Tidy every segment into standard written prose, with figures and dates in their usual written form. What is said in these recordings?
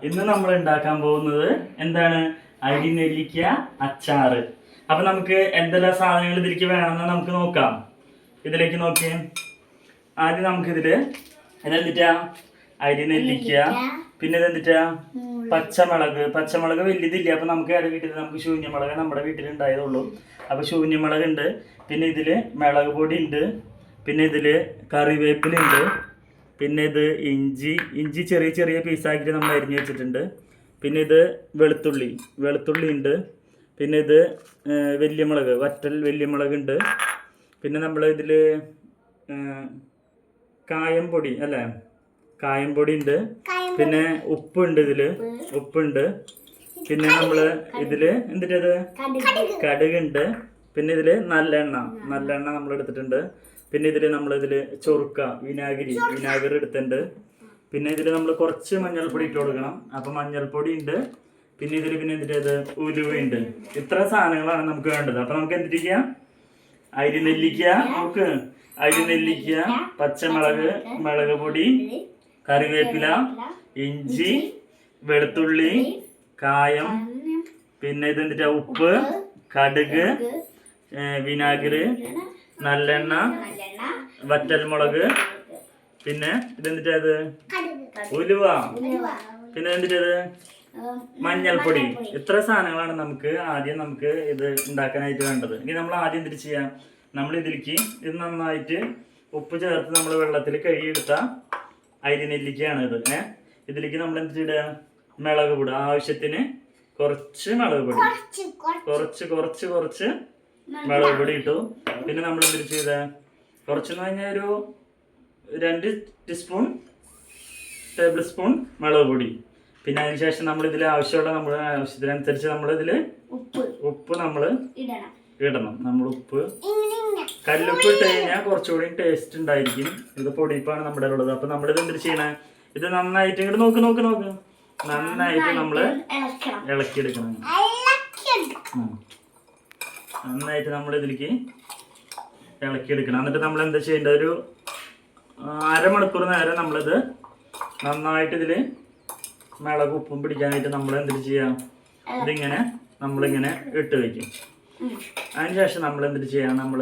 ഇന്ന് നമ്മൾ ഉണ്ടാക്കാൻ പോകുന്നത് എന്താണ്? അരി നെല്ലിക്ക അച്ചാറ്. അപ്പൊ നമുക്ക് എന്തെല്ലാം സാധനങ്ങൾ ഇതിലേക്ക് വേണമെന്ന് നമുക്ക് നോക്കാം. ഇതിലേക്ക് നോക്കിയേ. ആദ്യം നമുക്കിതില് ഇതെന്തിട്ടാ? അരി നെല്ലിക്ക. പിന്നെ ഇതെന്തിട്ടാ? പച്ചമുളക് വലിയതില്ല. അപ്പൊ നമുക്ക് അത് വീട്ടിൽ നമുക്ക് ശൂന്യമുളക് നമ്മുടെ വീട്ടിൽ ഉണ്ടായതുള്ളൂ. അപ്പൊ ശൂന്യമുളക് ഉണ്ട്. പിന്നെ ഇതില് മുളക് പൊടി ഉണ്ട്. പിന്നെ ഇതില് കറിവേപ്പിലുണ്ട്. പിന്നെ ഇത് ഇഞ്ചി ചെറിയ ചെറിയ പീസാക്കിയിട്ട് നമ്മൾ അരിഞ്ഞ് വെച്ചിട്ടുണ്ട്. പിന്നെ ഇത് വെളുത്തുള്ളി ഉണ്ട്. പിന്നെ ഇത് വലിയ മുളക് വലിയ മുളക് ഉണ്ട്. പിന്നെ നമ്മൾ ഇതിൽ കായംപൊടി ഉണ്ട്. പിന്നെ ഉപ്പുണ്ട്. ഉപ്പുണ്ട്. പിന്നെ നമ്മൾ ഇതിൽ എന്തിട്ടത് കടുകുണ്ട്. പിന്നെ ഇതിൽ നല്ലെണ്ണ നമ്മൾ എടുത്തിട്ടുണ്ട്. പിന്നെ നമ്മളിതിൽ ചൊറുക്ക വിനാഗിരി എടുത്തിട്ടുണ്ട്. പിന്നെ ഇതിൽ നമ്മൾ കുറച്ച് മഞ്ഞൾപ്പൊടി ഇട്ട് കൊടുക്കണം. അപ്പം മഞ്ഞൾപ്പൊടി ഉണ്ട്. പിന്നെ എന്തിട്ടത് ഉലുവയുണ്ട്. ഇത്ര സാധനങ്ങളാണ് നമുക്ക് വേണ്ടത്. അപ്പം നമുക്ക് എന്തിരിക്കുക? അരി നെല്ലിക്ക, പച്ചമുളക്, മുളക് പൊടി, കറിവേപ്പില, ഇഞ്ചി, വെളുത്തുള്ളി, കായം, പിന്നെ ഇതെന്തിട്ടാ? ഉപ്പ്, കടുക്, വിനാഗിരി, നല്ലെണ്ണ, വറ്റൽമുളക്, പിന്നെ ഇതെന്തിട്ടത്? ഉലുവ, പിന്നെ എന്തിട്ടത്? മഞ്ഞൾപ്പൊടി. ഇത്ര സാധനങ്ങളാണ് നമുക്ക് ഇത് ഉണ്ടാക്കാനായിട്ട് വേണ്ടത്. ഇനി നമ്മൾ ആദ്യം എന്തിട്ട് ചെയ്യാം? നമ്മൾ ഇതിലേക്ക് ഇത് നന്നായിട്ട് ഉപ്പ് ചേർത്ത് നമ്മൾ വെള്ളത്തിൽ കഴുകിയെടുത്ത അരി നെല്ലിക്കയാണ് ഇത്. ഇതിലേക്ക് നമ്മൾ എന്തിടുക? മുളക് പൊടി ആവശ്യത്തിന് കുറച്ച് മുളക് പൊടി, കുറച്ച് മുളക് പൊടി ഇട്ടു. പിന്നെ നമ്മൾ എന്തിട്ട് ചെയ്ത കുറച്ചെന്ന് പറഞ്ഞാൽ ഒരു 2 ടേബിൾ സ്പൂൺ മുളക് പൊടി. പിന്നെ അതിനുശേഷം നമ്മൾ ഇതിൽ നമ്മുടെ ആവശ്യത്തിനനുസരിച്ച് നമ്മളിതിൽ ഉപ്പ് നമ്മൾ ഇടണം. നമ്മൾ ഉപ്പ് കല്ലുപ്പ് ഇട്ട് കഴിഞ്ഞാൽ കുറച്ചുകൂടി ടേസ്റ്റ് ഉണ്ടായിരിക്കും. ഇത് പൊടിപ്പാണ് നമ്മുടെ ഉള്ളത്. അപ്പൊ നമ്മളിത് എന്തിട്ട് ചെയ്യണേ? ഇത് നന്നായിട്ട് ഇങ്ങോട്ട് നോക്ക് നന്നായിട്ട് നമ്മള് ഇളക്കിയെടുക്കണം. നന്നായിട്ട് നമ്മൾ ഇതിലേക്ക് ഇളക്കിയെടുക്കണം. എന്നിട്ട് നമ്മൾ എന്താ ചെയ്യേണ്ടത്? ഒരു അരമണിക്കൂർ നേരം നമ്മളിത് നന്നായിട്ട് ഇതിൽ മുളക് ഉപ്പും പിടിക്കാനായിട്ട് നമ്മൾ എന്തിട്ട് ചെയ്യാം? നമ്മളിങ്ങനെ ഇട്ട് വെക്കും. അതിനുശേഷം നമ്മൾ എന്തിട്ട് ചെയ്യാം? നമ്മൾ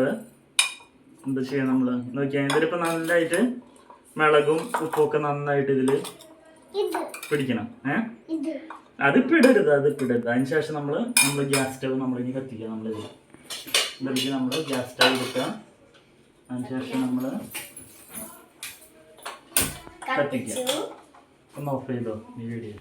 നോക്കിയാൽ ഇതിലിപ്പോൾ നന്നായിട്ട് മുളകും ഉപ്പും ഒക്കെ നന്നായിട്ട് ഇതിൽ പിടിക്കണം. അതിപ്പോൾ ഇടരുത്. അതിനുശേഷം നമ്മൾ ഗ്യാസ് സ്റ്റവ് നമ്മളിനി കത്തിക്കുക. ഇതിലേക്ക് നമ്മൾ ഗ്യാസ് സ്റ്റവ് എടുക്കുക. അതിനുശേഷം നമ്മൾ കത്തിക്കുക. ഒന്ന് ഓഫ് ചെയ്തോ ഈ വീഡിയോ.